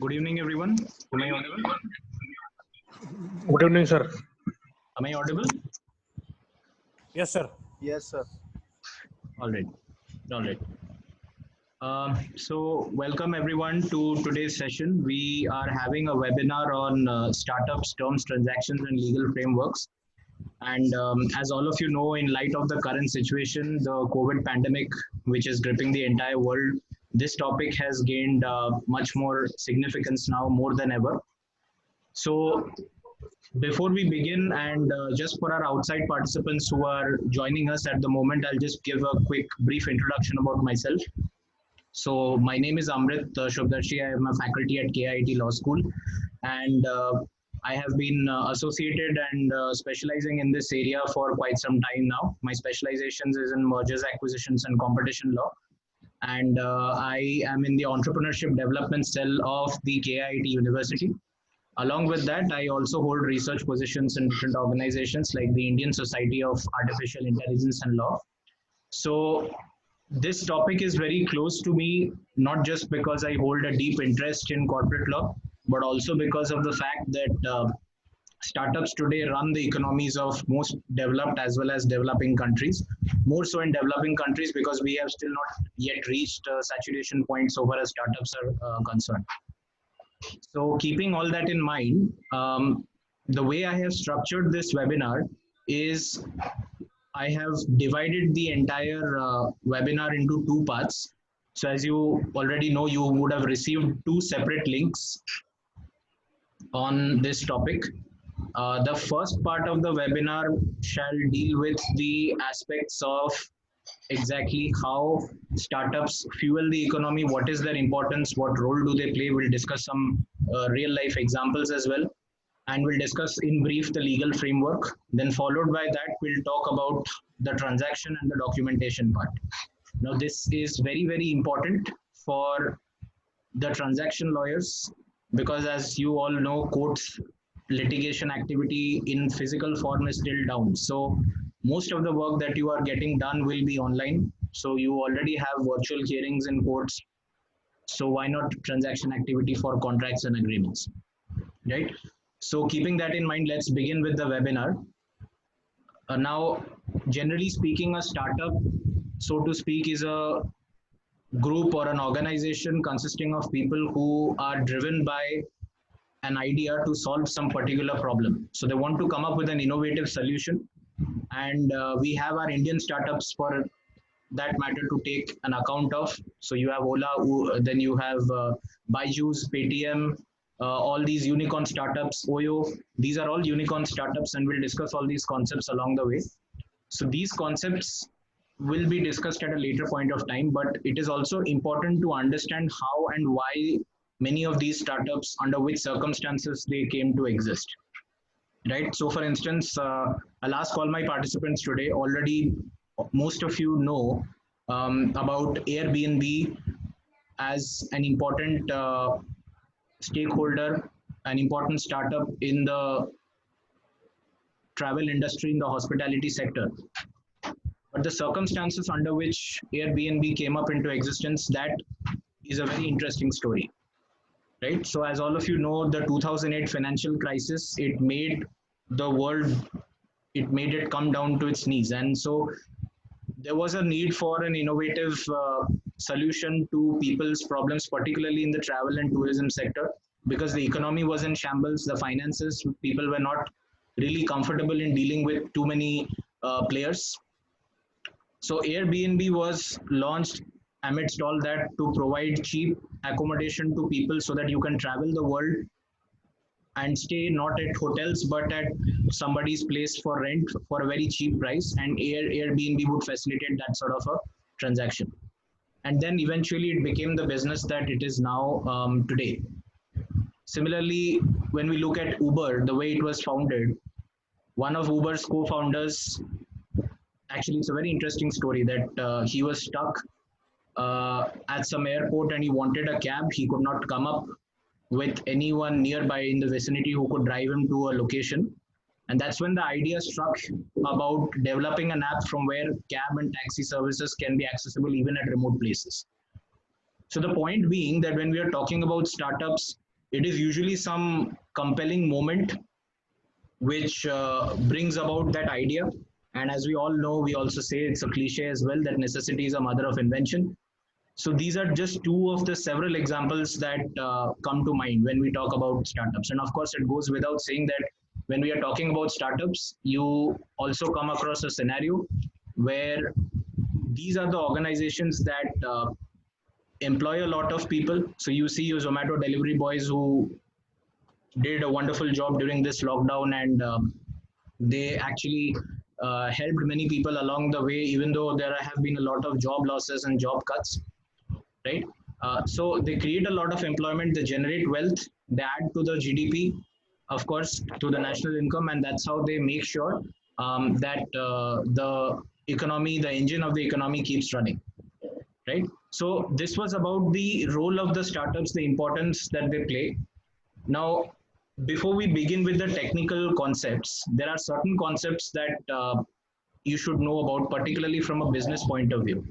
Good evening, everyone. Am I audible? Good evening, sir. Am I audible? Yes, sir. Yes, sir. All right. All right. So welcome everyone to today's session. We are having a webinar on startups, terms, transactions, and legal frameworks. And as all of you know, in light of the current situation, the COVID pandemic, which is gripping the entire world, this topic has gained much more significance now, more than ever. So before we begin, and just for our outside participants who are joining us at the moment, I'll just give a quick brief introduction about myself. So my name is Amrit Subhadarsi. I am a faculty at KIIT Law School, and I have been associated and specializing in this area for quite some time now. My specializations is in mergers, acquisitions, and competition law, and I am in the entrepreneurship development cell of the KIIT University. Along with that, I also hold research positions in different organizations like the Indian Society of Artificial Intelligence and Law. So this topic is very close to me, not just because I hold a deep interest in corporate law, but also because of the fact that startups today run the economies of most developed as well as developing countries, more so in developing countries because we have still not yet reached saturation points so far as startups are concerned. So keeping all that in mind, the way I have structured this webinar is I have divided the entire webinar into two parts. So as you already know, you would have received two separate links on this topic. The first part of the webinar shall deal with the aspects of exactly how startups fuel the economy, what is their importance, what role do they play. We'll discuss some real life examples as well. And we'll discuss in brief the legal framework. Then followed by that, we'll talk about the transaction and the documentation part. Now, this is very, very important for the transaction lawyers because as you all know, courts litigation activity in physical form is still down. So most of the work that you are getting done will be online. So you already have virtual hearings in courts. So why not transaction activity for contracts and agreements, right? So keeping that in mind, let's begin with the webinar. Now, generally speaking, a startup, so to speak, is a group or an organization consisting of people who are driven by an idea to solve some particular problem. So they want to come up with an innovative solution. And we have our Indian startups for that matter to take an account of. So you have Ola, then you have Byju's, Paytm, all these unicorn startups, Oyo. These are all unicorn startups, and we'll discuss all these concepts along the way. So these concepts will be discussed at a later point of time, but it is also important to understand how and why many of these startups, under which circumstances they came to exist, right? So for instance, I'll ask all my participants today, already most of you know about Airbnb as an important stakeholder, an important startup in the travel industry, in the hospitality sector. But the circumstances under which Airbnb came up into existence, that is a very interesting story, right? So as all of you know, the 2008 financial crisis, it made the world, it made it come down to its knees. And so there was a need for an innovative solution to people's problems, particularly in the travel and tourism sector, because the economy was in shambles, the finances, people were not really comfortable in dealing with too many players. So Airbnb was launched amidst all that to provide cheap accommodation to people so that you can travel the world and stay not at hotels but at somebody's place for rent for a very cheap price, and Airbnb would facilitate that sort of a transaction. And then eventually it became the business that it is now today. Similarly, when we look at Uber, the way it was founded, one of Uber's co-founders, actually, it's a very interesting story that he was stuck at some airport and he wanted a cab. He could not come up with anyone nearby in the vicinity who could drive him to a location. And that's when the idea struck about developing an app from where cab and taxi services can be accessible even at remote places. So the point being that when we are talking about startups, it is usually some compelling moment which brings about that idea. And as we all know, we also say it's a cliche as well that necessity is a mother of invention. So these are just two of the several examples that come to mind when we talk about startups. And of course, it goes without saying that when we are talking about startups, you also come across a scenario where these are the organizations that employ a lot of people. So you see your Zomato delivery boys who did a wonderful job during this lockdown, and they actually helped many people along the way, even though there have been a lot of job losses and job cuts, right? So they create a lot of employment, they generate wealth, they add to the GDP, of course, to the national income, and that's how they make sure that the economy, the engine of the economy keeps running, right? So this was about the role of the startups, the importance that they play. Now, before we begin with the technical concepts, there are certain concepts that you should know about, particularly from a business point of view.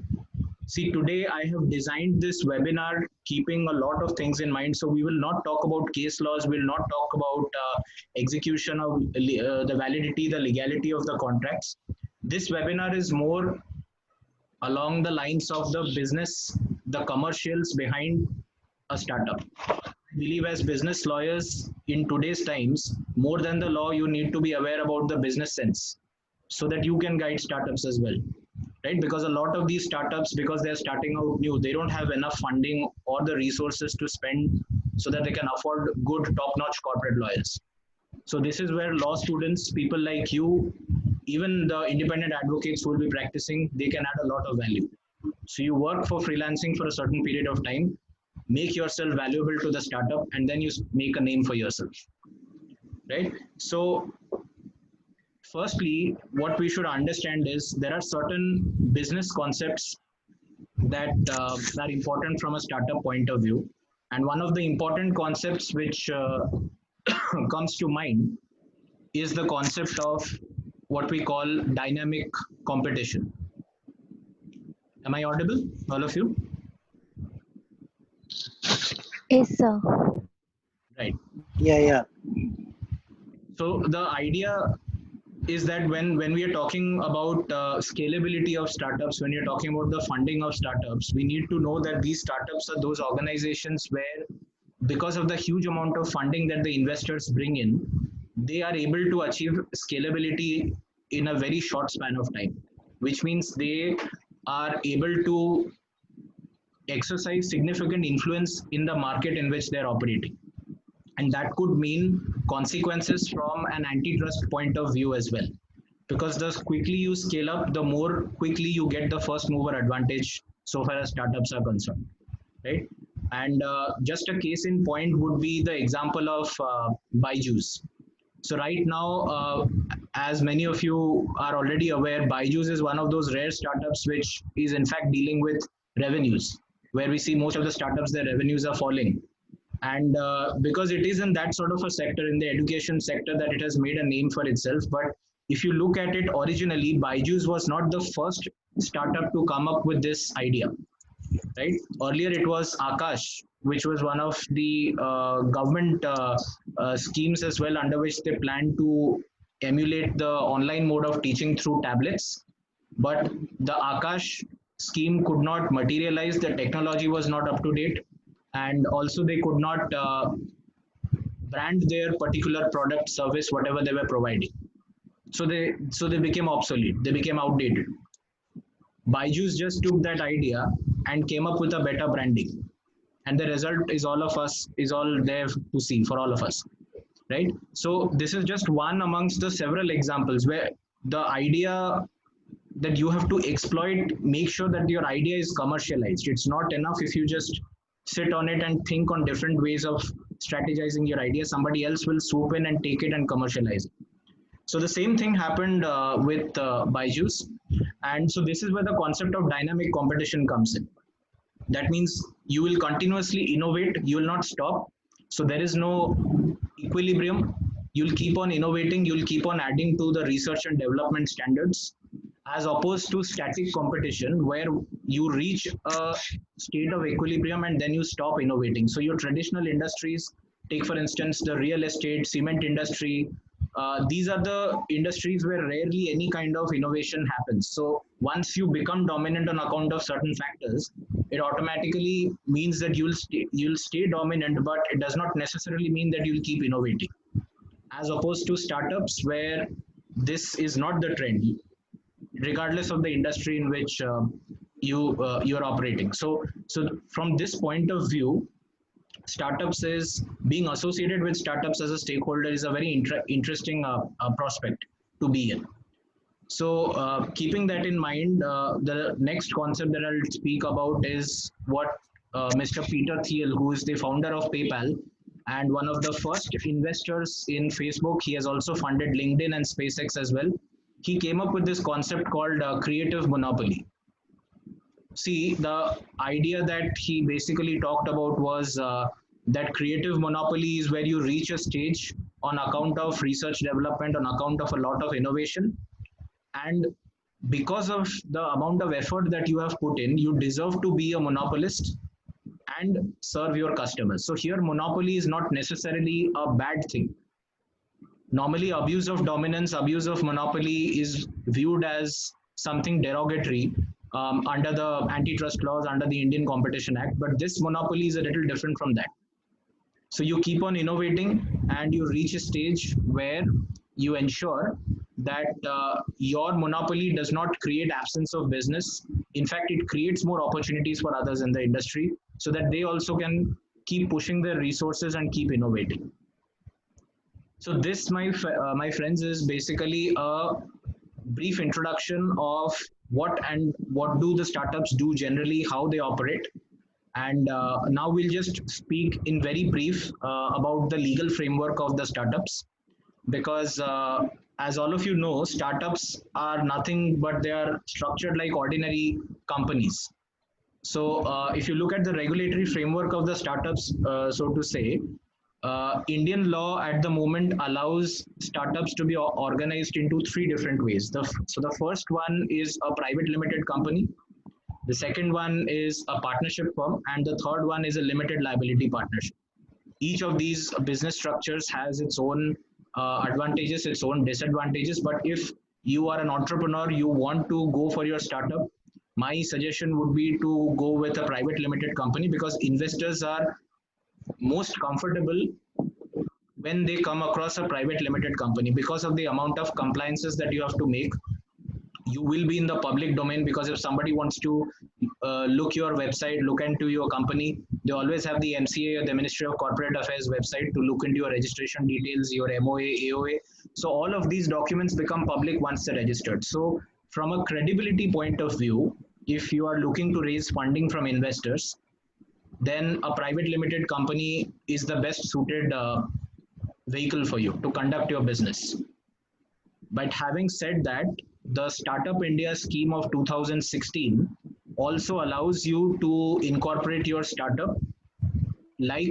See, today I have designed this webinar keeping a lot of things in mind. So we will not talk about case laws, we will not talk about execution of the validity, the legality of the contracts. This webinar is more along the lines of the business, the commercials behind a startup. I believe as business lawyers in today's times, more than the law, you need to be aware about the business sense so that you can guide startups as well, right? Because a lot of these startups, because they're starting out new, they don't have enough funding or the resources to spend so that they can afford good top-notch corporate lawyers. So this is where law students, people like you, even the independent advocates who will be practicing, they can add a lot of value. So you work for freelancing for a certain period of time, make yourself valuable to the startup, and then you make a name for yourself, right? So firstly, what we should understand is there are certain business concepts that are important from a startup point of view. And one of the important concepts which comes to mind is the concept of what we call dynamic competition. Am I audible, all of you? Yes, sir. Right. Yeah. So the idea is that when we are talking about scalability of startups, when you're talking about the funding of startups, we need to know that these startups are those organizations where, because of the huge amount of funding that the investors bring in, they are able to achieve scalability in a very short span of time, which means they are able to exercise significant influence in the market in which they're operating. And that could mean consequences from an antitrust point of view as well. Because the quickly you scale up, the more quickly you get the first mover advantage so far as startups are concerned, right? And just a case in point would be the example of Byju's. So right now, as many of you are already aware, Byju's is one of those rare startups which is in fact dealing with revenues, where we see most of the startups, their revenues are falling. And because it is in that sort of a sector, in the education sector, that it has made a name for itself. But if you look at it originally, Byju's was not the first startup to come up with this idea, right? Earlier it was Akash, which was one of the government schemes as well, under which they planned to emulate the online mode of teaching through tablets. But the Akash scheme could not materialize, the technology was not up to date, and also they could not brand their particular product, service, whatever they were providing. So they became obsolete, they became outdated. Byju's just took that idea and came up with a better branding, and the result is all there to see for all of us, right? So this is just one amongst the several examples where the idea that you have to exploit, make sure that your idea is commercialized. It's not enough if you just sit on it and think on different ways of strategizing your idea, somebody else will swoop in and take it and commercialize it. So the same thing happened with Byju's. And so this is where the concept of dynamic competition comes in. That means you will continuously innovate, you will not stop. So there is no equilibrium. You'll keep on innovating, you'll keep on adding to the research and development standards, as opposed to static competition where you reach a state of equilibrium and then you stop innovating. So your traditional industries, take for instance the real estate, cement industry, these are the industries where rarely any kind of innovation happens. So once you become dominant on account of certain factors, it automatically means that you'll stay dominant, but it does not necessarily mean that you'll keep innovating. As opposed to startups where this is not the trend, regardless of the industry in which you're operating. So from this point of view, startups is being associated with startups as a stakeholder is a very interesting prospect to be in. So keeping that in mind, the next concept that I'll speak about is what Mr. Peter Thiel, who is the founder of PayPal and one of the first investors in Facebook, he has also funded LinkedIn and SpaceX as well. He came up with this concept called creative monopoly. See, the idea that he basically talked about was that creative monopoly is where you reach a stage on account of research development, on account of a lot of innovation, and because of the amount of effort that you have put in, you deserve to be a monopolist and serve your customers. So here monopoly is not necessarily a bad thing. Normally abuse of dominance, abuse of monopoly is viewed as something derogatory under the antitrust laws, under the Indian Competition Act, but this monopoly is a little different from that. So you keep on innovating and you reach a stage where you ensure that your monopoly does not create absence of business. In fact, it creates more opportunities for others in the industry so that they also can keep pushing their resources and keep innovating. So this, my friends, is basically a brief introduction of what do the startups do generally, how they operate. And now we'll just speak in very brief about the legal framework of the startups, because as all of you know, startups are nothing but they are structured like ordinary companies. So if you look at the regulatory framework of the startups, so to say, Indian law at the moment allows startups to be organized into three different ways. So the first one is a private limited company. The second one is a partnership firm, and the third one is a limited liability partnership. Each of these business structures has its own advantages, its own disadvantages. But if you are an entrepreneur, you want to go for your startup, my suggestion would be to go with a private limited company, because investors are most comfortable when they come across a private limited company because of the amount of compliances that you have to make. You will be in the public domain, because if somebody wants to look your website, look into your company, they always have the MCA or the Ministry of Corporate Affairs website to look into your registration details, your MOA, AOA. So all of these documents become public once they're registered. So from a credibility point of view, if you are looking to raise funding from investors, then a private limited company is the best suited vehicle for you to conduct your business. But having said that, the Startup India scheme of 2016 also allows you to incorporate your startup like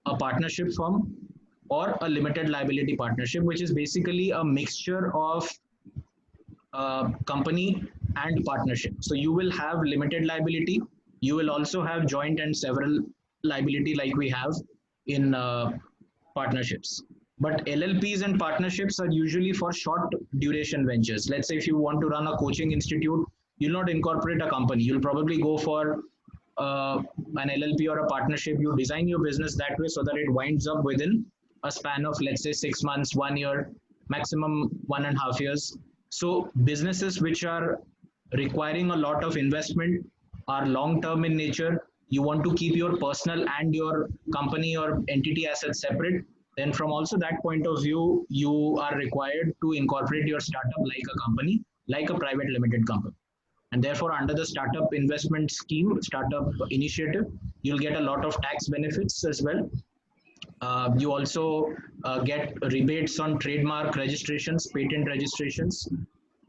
a partnership firm or a limited liability partnership, which is basically a mixture of company and partnership. So you will have limited liability, you will also have joint and several liability like we have in partnerships. But LLPs and partnerships are usually for short duration ventures. Let's say if you want to run a coaching institute, you'll not incorporate a company. You'll probably go for an LLP or a partnership. You design your business that way so that it winds up within a span of, let's say, 6 months, 1 year, maximum 1.5 years. So businesses which are requiring a lot of investment are long term in nature. You want to keep your personal and your company or entity assets separate. Then from also that point of view, you are required to incorporate your startup like a company, like a private limited company. And therefore, under the startup investment scheme, startup initiative, you'll get a lot of tax benefits as well. You also get rebates on trademark registrations, patent registrations.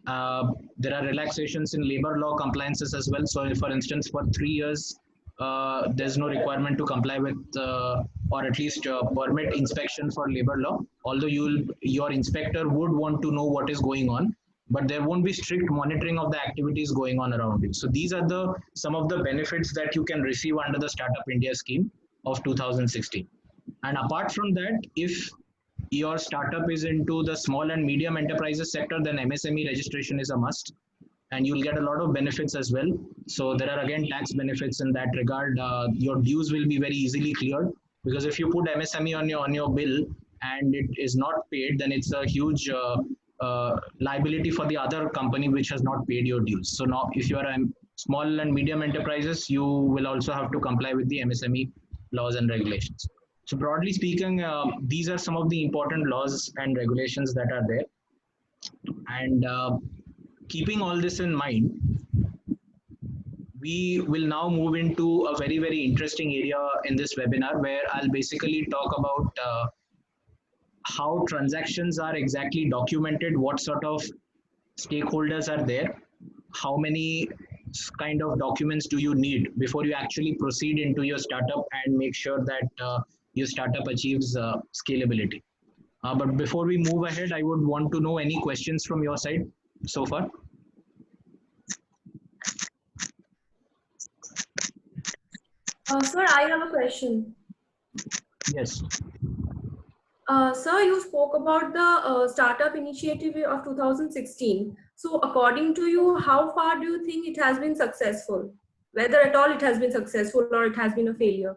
There are relaxations in labor law compliances as well. So, for instance, for 3 years, there's no requirement to comply with or at least permit inspection for labor law. Although your inspector would want to know what is going on, but there won't be strict monitoring of the activities going on around you. So these are the some of the benefits that you can receive under the Startup India scheme of 2016. And apart from that, if your startup is into the small and medium enterprises sector, then MSME registration is a must, and you'll get a lot of benefits as well. So there are again tax benefits in that regard. Your dues will be very easily cleared, because if you put MSME on your bill and it is not paid, then it's a huge liability for the other company which has not paid your dues. So now, if you are a small and medium enterprises, you will also have to comply with the MSME laws and regulations. So broadly speaking, these are some of the important laws and regulations that are there. And keeping all this in mind, we will now move into a very, very interesting area in this webinar, where I'll basically talk about how transactions are exactly documented, what sort of stakeholders are there, how many kind of documents do you need before you actually proceed into your startup and make sure that your startup achieves scalability. But before we move ahead, I would want to know any questions from your side so far. Sir, I have a question. Yes. Sir, you spoke about the startup initiative of 2016. So according to you, how far do you think it has been successful? Whether at all it has been successful or it has been a failure?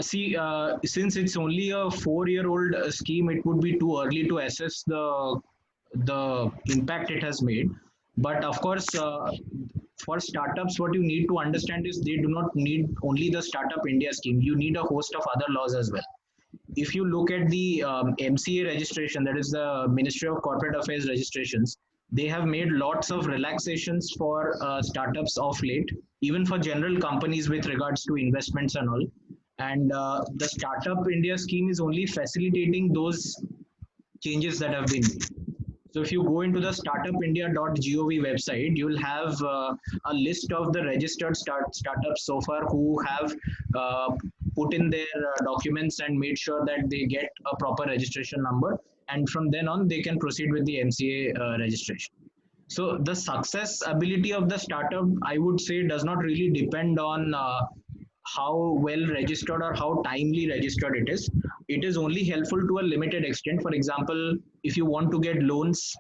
Since it's only a 4-year-old scheme, it would be too early to assess the impact it has made. But of course, for startups, what you need to understand is they do not need only the Startup India scheme. You need a host of other laws as well. If you look at the MCA registration, that is the Ministry of Corporate Affairs registrations, they have made lots of relaxations for startups of late, even for general companies with regards to investments and all. And the Startup India scheme is only facilitating those changes that have been made. So if you go into the startupindia.gov website, you'll have a list of the registered startups so far who have put in their documents and made sure that they get a proper registration number. And from then on, they can proceed with the MCA registration. So the success ability of the startup, I would say, does not really depend on how well registered or how timely registered it is. It is only helpful to a limited extent. For example, if you want to get loans,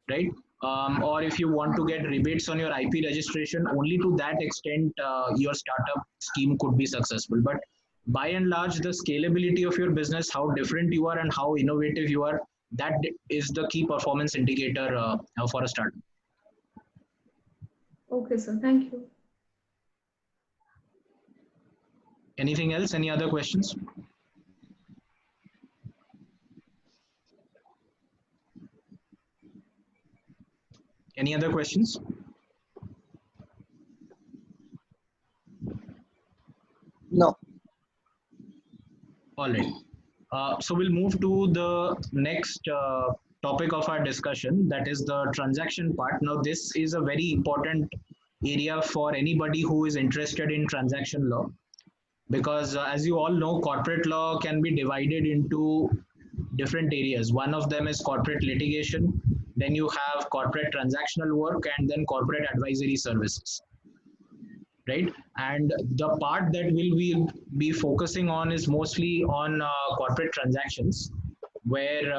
right? Or if you want to get rebates on your IP registration, only to that extent your startup scheme could be successful. But by and large, the scalability of your business, how different you are and how innovative you are, that is the key performance indicator for a startup. Okay, sir. Thank you. Anything else? Any other questions? Any other questions? No. All right. So we'll move to the next topic of our discussion, that is the transaction part. Now, this is a very important area for anybody who is interested in transaction law, because as you all know, corporate law can be divided into different areas. One of them is corporate litigation, then you have corporate transactional work, and then corporate advisory services, right? And the part that we'll be focusing on is mostly on corporate transactions, where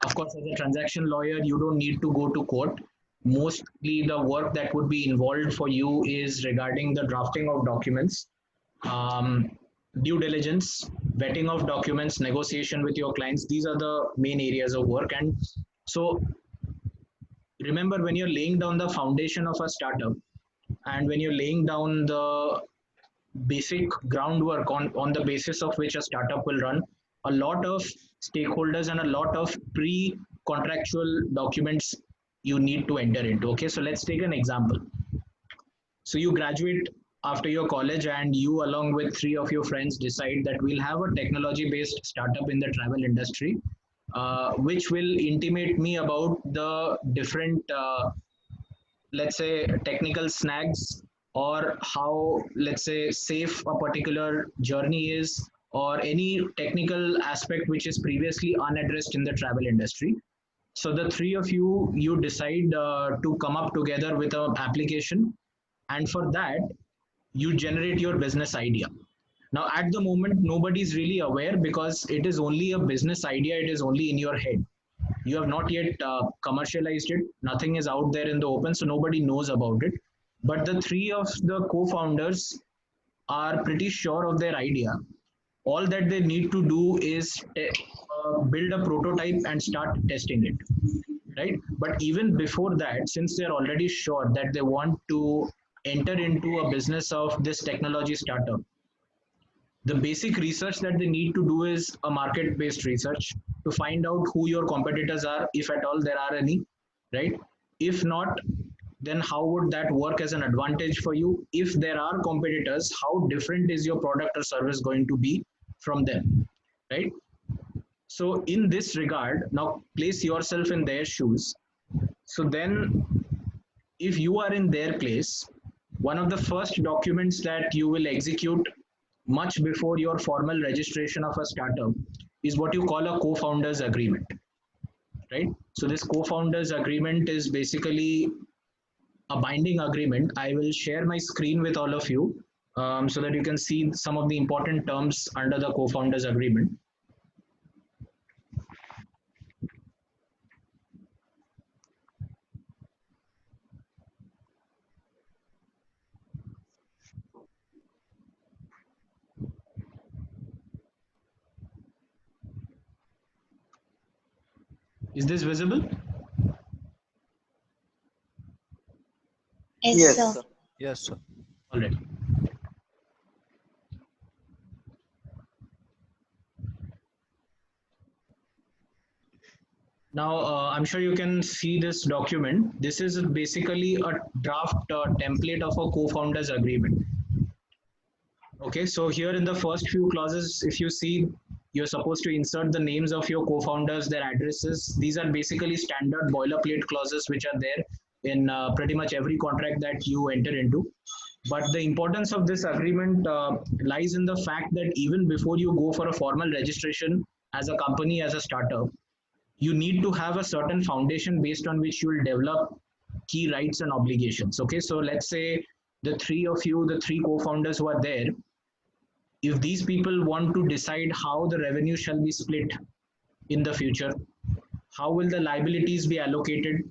of course, as a transaction lawyer, you don't need to go to court. Mostly the work that would be involved for you is regarding the drafting of documents, due diligence, vetting of documents, negotiation with your clients. These are the main areas of work. And so remember, when you're laying down the foundation of a startup, and when you're laying down the basic groundwork on the basis of which a startup will run, a lot of stakeholders and a lot of pre-contractual documents you need to enter into. Okay, so let's take an example. So you graduate after your college and you along with three of your friends decide that we'll have a technology based startup in the travel industry, which will intimate me about the different let's say technical snags, or how, let's say, safe a particular journey is, or any technical aspect which is previously unaddressed in the travel industry. So the three of you decide to come up together with an application, and for that you generate your business idea. Now at the moment nobody is really aware, because it is only a business idea, it is only in your head. You have not yet commercialized it, nothing is out there in the open, so nobody knows about it. But the three of the co-founders are pretty sure of their idea. All that they need to do is build a prototype and start testing it, right? But even before that, since they're already sure that they want to enter into a business of this technology startup, the basic research that they need to do is a market based research to find out who your competitors are, if at all there are any, right? If not, then how would that work as an advantage for you? If there are competitors, how different is your product or service going to be from them, right? So in this regard, now place yourself in their shoes. So then if you are in their place, one of the first documents that you will execute much before your formal registration of a startup is what you call a co-founders agreement, right? So this co-founders agreement is basically a binding agreement. I will share my screen with all of you, so that you can see some of the important terms under the co-founders agreement. Is this visible? Yes, Yes, sir. Yes, sir. All right. Now, I'm sure you can see this document. This is basically a draft template of a co-founders agreement. Okay, so here in the first few clauses, if you see, you're supposed to insert the names of your co-founders, their addresses. These are basically standard boilerplate clauses which are there in pretty much every contract that you enter into. But the importance of this agreement lies in the fact that even before you go for a formal registration as a company, as a startup, you need to have a certain foundation based on which you will develop key rights and obligations. Okay, so let's say the three of you, the three co-founders who are there, if these people want to decide how the revenue shall be split in the future, how will the liabilities be allocated,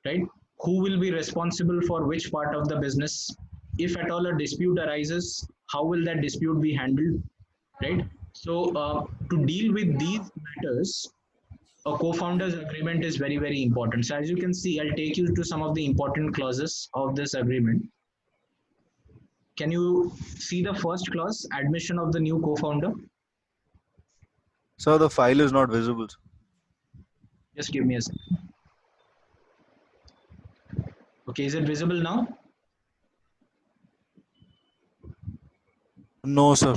right? Who will be responsible for which part of the business? If at all a dispute arises, how will that dispute be handled, right? So to deal with these matters, a co-founders agreement is very, very important. So as you can see, I'll take you to some of the important clauses of this agreement. Can you see the first clause, admission of the new co-founder? Sir, the file is not visible. Just give me a second. Okay, is it visible now? No, sir.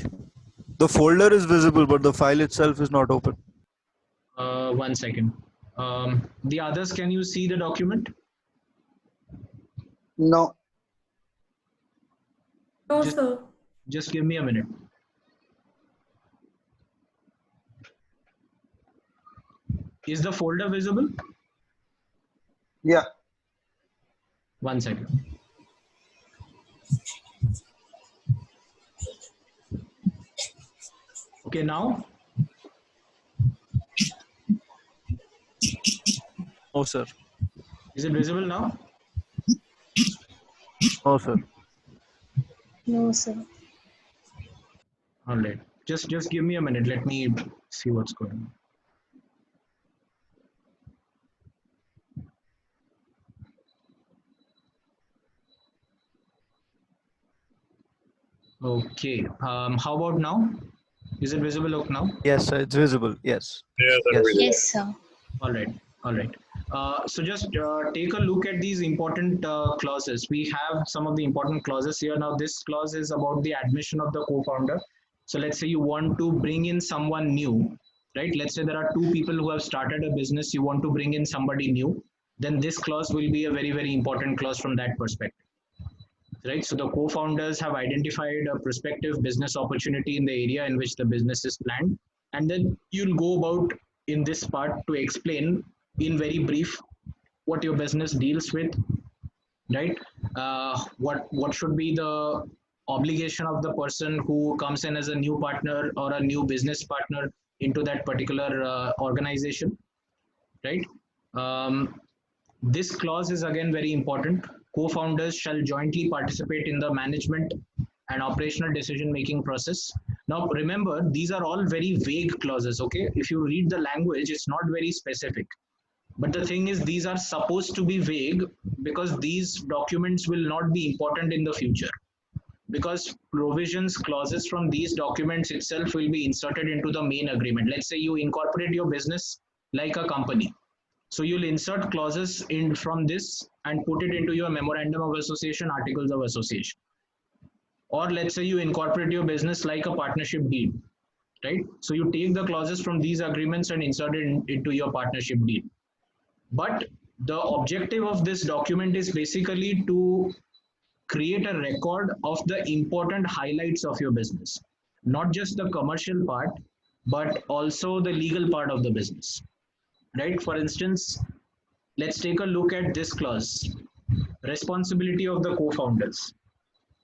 The folder is visible, but the file itself is not open. 1 second. The others, can you see the document? No. No, Just- sir. Just give me a minute. Is the folder visible? Yeah. 1 second. Okay, now? No, sir. Is it visible now? No, sir. no, sir. All right. Just give me a minute. Let me see what's going on. Okay. How about now? Is it visible now? Yes, sir. It's visible. Yes. Yes, sir. All right. All right. So just take a look at these important clauses. We have some of the important clauses here. Now, this clause is about the admission of the co-founder. So let's say you want to bring in someone new, right? Let's say there are two people who have started a business. You want to bring in somebody new. Then this clause will be a very, very important clause from that perspective, right? So the co-founders have identified a prospective business opportunity in the area in which the business is planned. And then you'll go about in this part to explain in very brief what your business deals with, right? What should be the obligation of the person who comes in as a new partner or a new business partner into that particular organization, right? This clause is again very important. Co-founders shall jointly participate in the management and operational decision-making process. Now, remember, these are all very vague clauses, okay? If you read the language, it's not very specific. But the thing is, these are supposed to be vague because these documents will not be important in the future. Because provisions, clauses from these documents itself will be inserted into the main agreement. Let's say you incorporate your business like a company. So you'll insert clauses in from this and put it into your memorandum of association, articles of association. Or let's say you incorporate your business like a partnership deed, right? So you take the clauses from these agreements and insert it into your partnership deed. But the objective of this document is basically to create a record of the important highlights of your business, not just the commercial part, but also the legal part of the business, right? For instance, let's take a look at this clause, responsibility of the co-founders.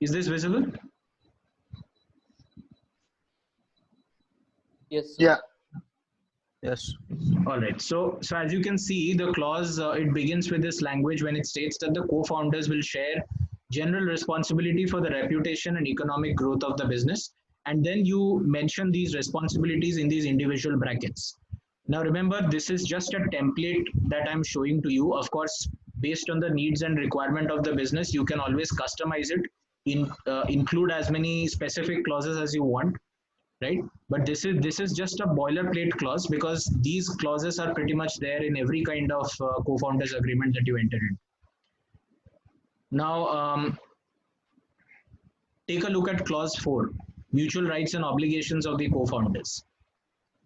Is this visible? Yes, sir. Yeah. Yes. All right. So as you can see, the clause it begins with this language when it states that the co-founders will share general responsibility for the reputation and economic growth of the business, and then you mention these responsibilities in these individual brackets. Now, remember, this is just a template that I'm showing to you. Of course, based on the needs and requirement of the business, you can always customize it, include as many specific clauses as you want, right? But this is just a boilerplate clause because these clauses are pretty much there in every kind of co-founders agreement that you enter in. Now, take a look at clause 4, mutual rights and obligations of the co-founders.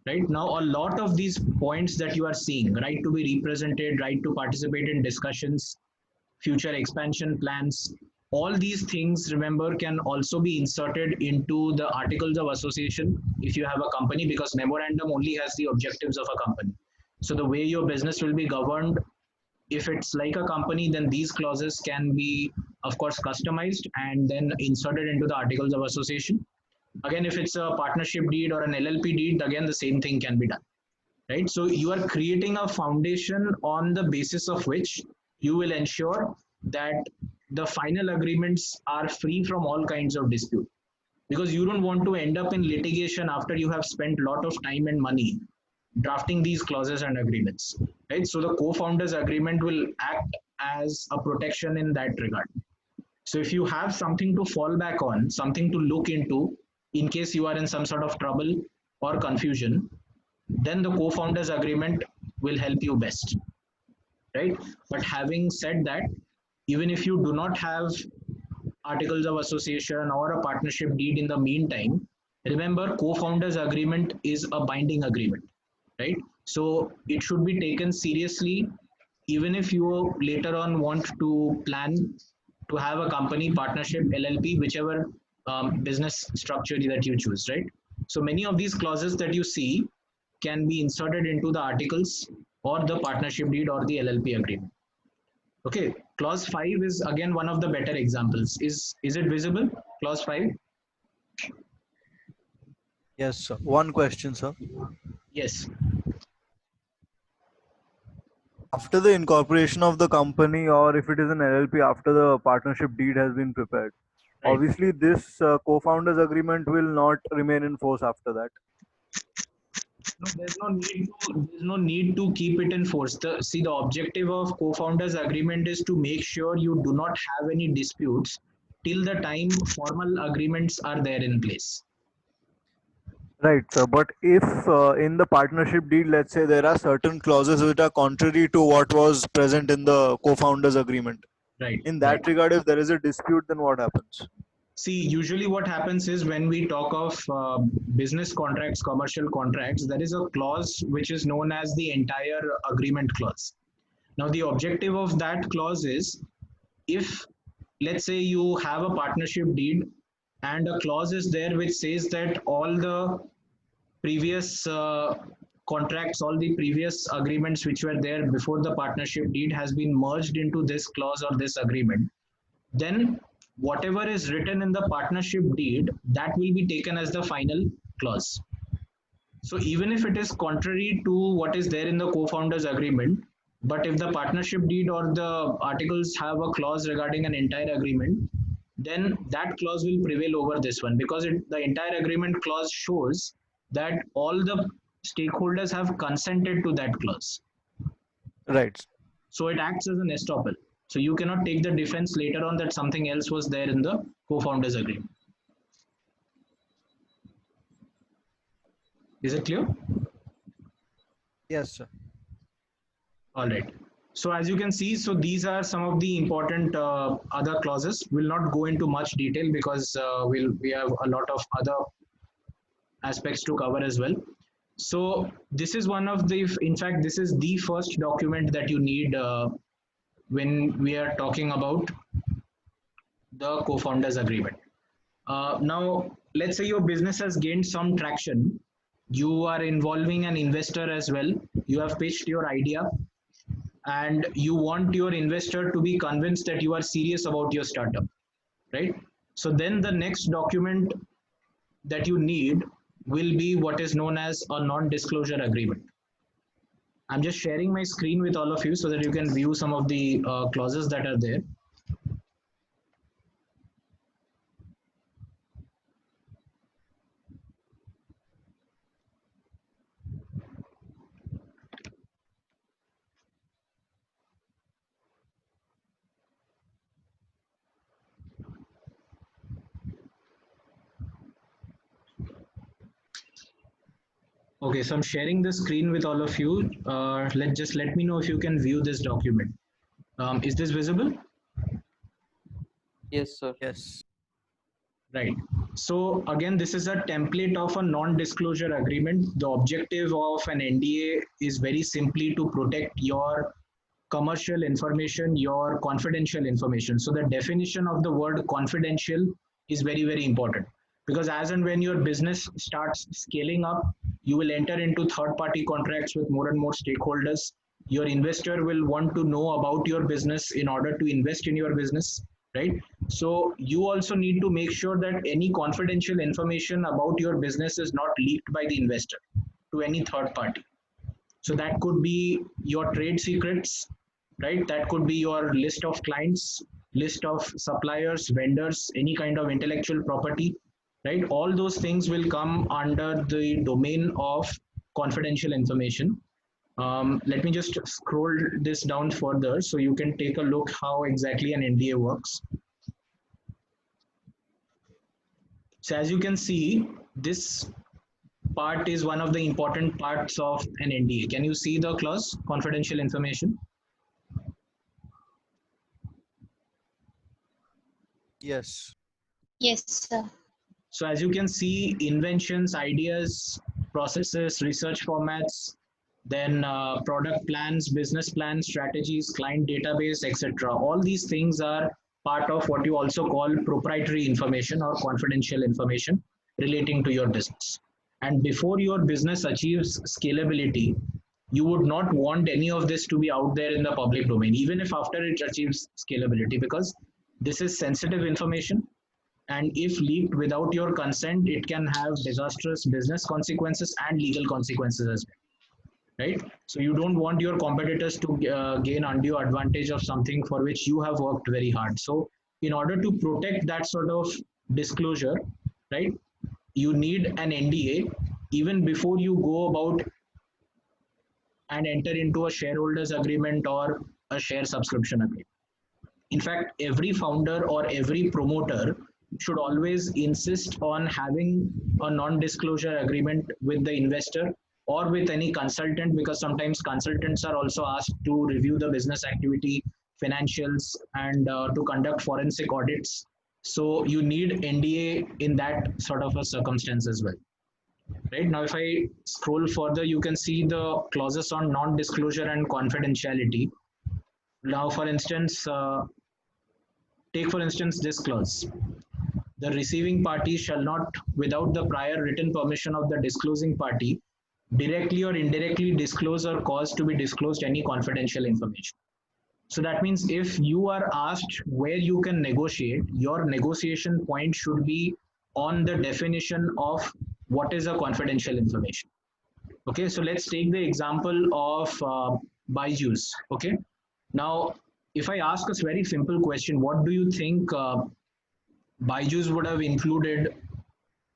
Right now, a lot of these points that you are seeing, right to be represented, right to participate in discussions, future expansion plans, all these things, remember, can also be inserted into the articles of association if you have a company, because memorandum only has the objectives of a company. So the way your business will be governed, if it's like a company, then these clauses can be, of course, customized and then inserted into the articles of association. Again, if it's a partnership deed or an LLP deed, again, the same thing can be done, right? So you are creating a foundation on the basis of which you will ensure that the final agreements are free from all kinds of dispute, because you don't want to end up in litigation after you have spent a lot of time and money drafting these clauses and agreements, right? So the co-founders agreement will act as a protection in that regard. So if you have something to fall back on, something to look into in case you are in some sort of trouble or confusion, then the co-founders agreement will help you best, right? But having said that, even if you do not have articles of association or a partnership deed in the meantime, remember, co-founders agreement is a binding agreement, right? So it should be taken seriously, even if you later on want to plan to have a company, partnership, LLP, whichever business structure that you choose, right? So many of these clauses that you see can be inserted into the articles or the partnership deed or the LLP agreement. Okay, clause 5 is again one of the better examples. Is it visible? Clause 5? Yes, sir. One question, sir. Yes. After the incorporation of the company, or if it is an LLP, after the partnership deed has been prepared, Right. obviously this co-founders agreement will not remain in force after that. No, there's no need to keep it in force. The objective of co-founders agreement is to make sure you do not have any disputes till the time formal agreements are there in place. Right, sir. But if in the partnership deed, let's say there are certain clauses which are contrary to what was present in the co-founders agreement. Right, In right. that regard, if there is a dispute, then what happens? See, usually what happens is when we talk of business contracts, commercial contracts, there is a clause which is known as the entire agreement clause. Now, the objective of that clause is, if, let's say, you have a partnership deed and a clause is there which says that all the previous contracts, all the previous agreements which were there before the partnership deed has been merged into this clause or this agreement, then whatever is written in the partnership deed, that will be taken as the final clause. So even if it is contrary to what is there in the co-founders agreement, but if the partnership deed or the articles have a clause regarding an entire agreement, then that clause will prevail over this one, because the entire agreement clause shows that all the stakeholders have consented to that clause. Right. So it acts as an estoppel. So you cannot take the defense later on that something else was there in the co-founders agreement. Is it clear? Yes, sir. All right. So as you can see, so these are some of the important other clauses. We'll not go into much detail because we have a lot of other aspects to cover as well. So this is one of the, in fact, this is the first document that you need when we are talking about the co-founders agreement. Now, let's say your business has gained some traction. You are involving an investor as well. You have pitched your idea and you want your investor to be convinced that you are serious about your startup, right? So then the next document that you need will be what is known as a non-disclosure agreement. I'm just sharing my screen with all of you so that you can view some of the clauses that are there. Okay, so I'm sharing the screen with all of you. Let me know if you can view this document. Is this visible? Yes, sir. Yes. Right. So again, this is a template of a non-disclosure agreement. The objective of an NDA is very simply to protect your commercial information, your confidential information. So the definition of the word confidential is very, very important, because as and when your business starts scaling up, you will enter into third-party contracts with more and more stakeholders. Your investor will want to know about your business in order to invest in your business, right? So you also need to make sure that any confidential information about your business is not leaked by the investor to any third party. So that could be your trade secrets, right? That could be your list of clients, list of suppliers, vendors, any kind of intellectual property, right? All those things will come under the domain of confidential information. Let me just scroll this down further so you can take a look how exactly an NDA works. So as you can see, this part is one of the important parts of an NDA. Can you see the clause, confidential information? Yes. Yes, sir. So as you can see, inventions, ideas, processes, research formats, then product plans, business plans, strategies, client database, etc. All these things are part of what you also call proprietary information or confidential information relating to your business. And before your business achieves scalability, you would not want any of this to be out there in the public domain, even if after it achieves scalability, because this is sensitive information, and if leaked without your consent, it can have disastrous business consequences and legal consequences as well, right? So you don't want your competitors to gain undue advantage of something for which you have worked very hard. So in order to protect that sort of disclosure, right, you need an NDA even before you go about and enter into a shareholders agreement or a share subscription agreement. In fact, every founder or every promoter should always insist on having a non-disclosure agreement with the investor or with any consultant, because sometimes consultants are also asked to review the business activity, financials, and to conduct forensic audits. So you need NDA in that sort of a circumstance as well. Right now, if I scroll further, you can see the clauses on non-disclosure and confidentiality. Now, for instance, take for instance this clause: the receiving party shall not, without the prior written permission of the disclosing party, directly or indirectly disclose or cause to be disclosed any confidential information. So that means if you are asked where you can negotiate, your negotiation point should be on the definition of what is a confidential information. Okay, so let's take the example of Byju's. Okay, now if I ask a very simple question, what do you think Byju's would have included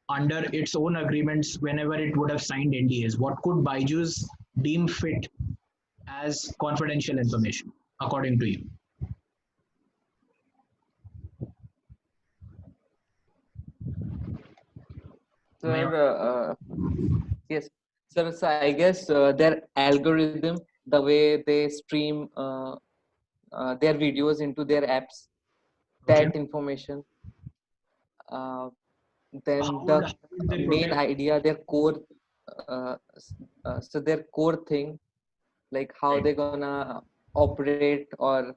under its own agreements whenever it would have signed NDAs? What could Byju's deem fit as confidential information, according to you? Sir, yes, sir. So I guess their algorithm, the way they stream their videos into their apps, Okay. that information. Uh, How then would, the how would they main protect? idea, their core. So their core thing, like how Right. they're gonna operate or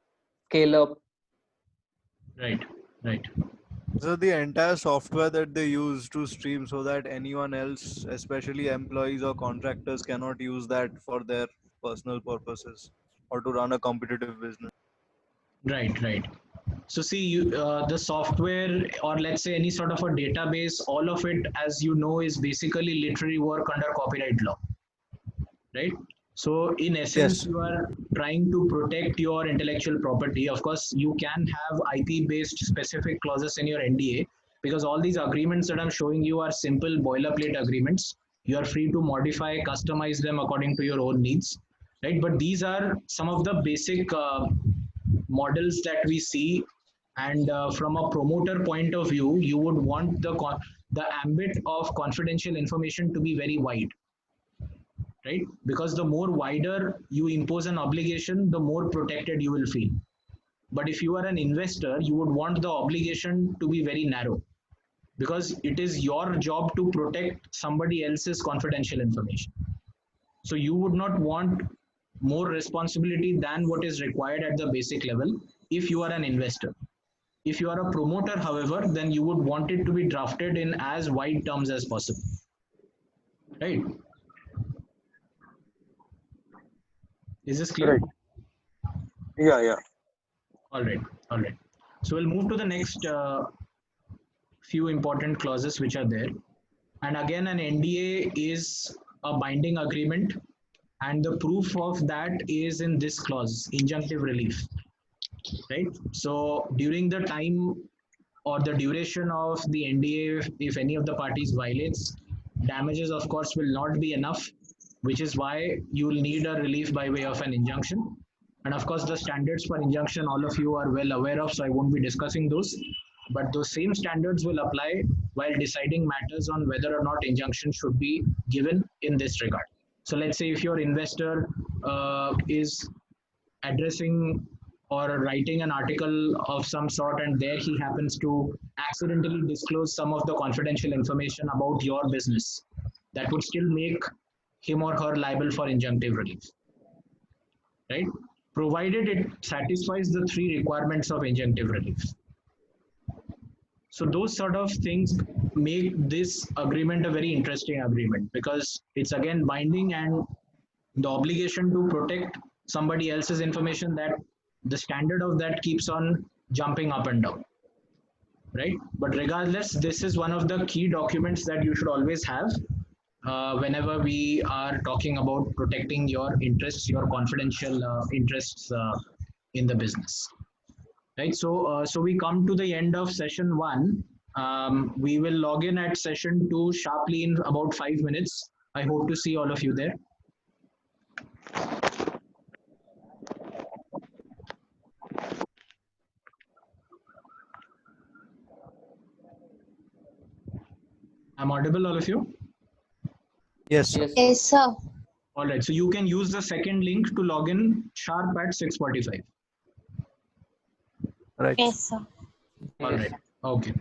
scale up. Right, right. So the entire software that they use to stream so that anyone else, especially employees or contractors, cannot use that for their personal purposes or to run a competitive business. Right, right. So see, the software, or let's say any sort of a database, all of it, as you know, is basically literary work under copyright law, right? So in essence, Yes. you are trying to protect your intellectual property. Of course, you can have IP-based specific clauses in your NDA, because all these agreements that I'm showing you are simple boilerplate agreements. You are free to modify, customize them according to your own needs, right? But these are some of the basic models that we see. And from a promoter point of view, you would want the ambit of confidential information to be very wide, right? Because the more wider you impose an obligation, the more protected you will feel. But if you are an investor, you would want the obligation to be very narrow, because it is your job to protect somebody else's confidential information. So you would not want more responsibility than what is required at the basic level if you are an investor. If you are a promoter, however, then you would want it to be drafted in as wide terms as possible, right? Is this clear? Right. Yeah, yeah. All right, all right. So we'll move to the next few important clauses which are there. And again, an NDA is a binding agreement, and the proof of that is in this clause, injunctive relief, right? So during the time or the duration of the NDA, if any of the parties violates, damages, of course, will not be enough, which is why you will need a relief by way of an injunction. And of course, the standards for injunction, all of you are well aware of, so I won't be discussing those. But those same standards will apply while deciding matters on whether or not injunction should be given in this regard. So let's say if your investor is addressing or writing an article of some sort, and there he happens to accidentally disclose some of the confidential information about your business, that would still make him or her liable for injunctive relief, right? Provided it satisfies the three requirements of injunctive relief. So those sort of things make this agreement a very interesting agreement, because it's again binding, and the obligation to protect somebody else's information, that the standard of that keeps on jumping up and down, right? But regardless, this is one of the key documents that you should always have whenever we are talking about protecting your interests, your confidential interests in the business, right? So we come to the end of session one. We will log in at session two sharply in about 5 minutes. I hope to see all of you there. I'm audible, all of you? Yes, sir. Yes. Yes, sir. All right. So you can use the second link to log in sharp at 6:45. Right. Yes, sir. All Yes. right. Okay.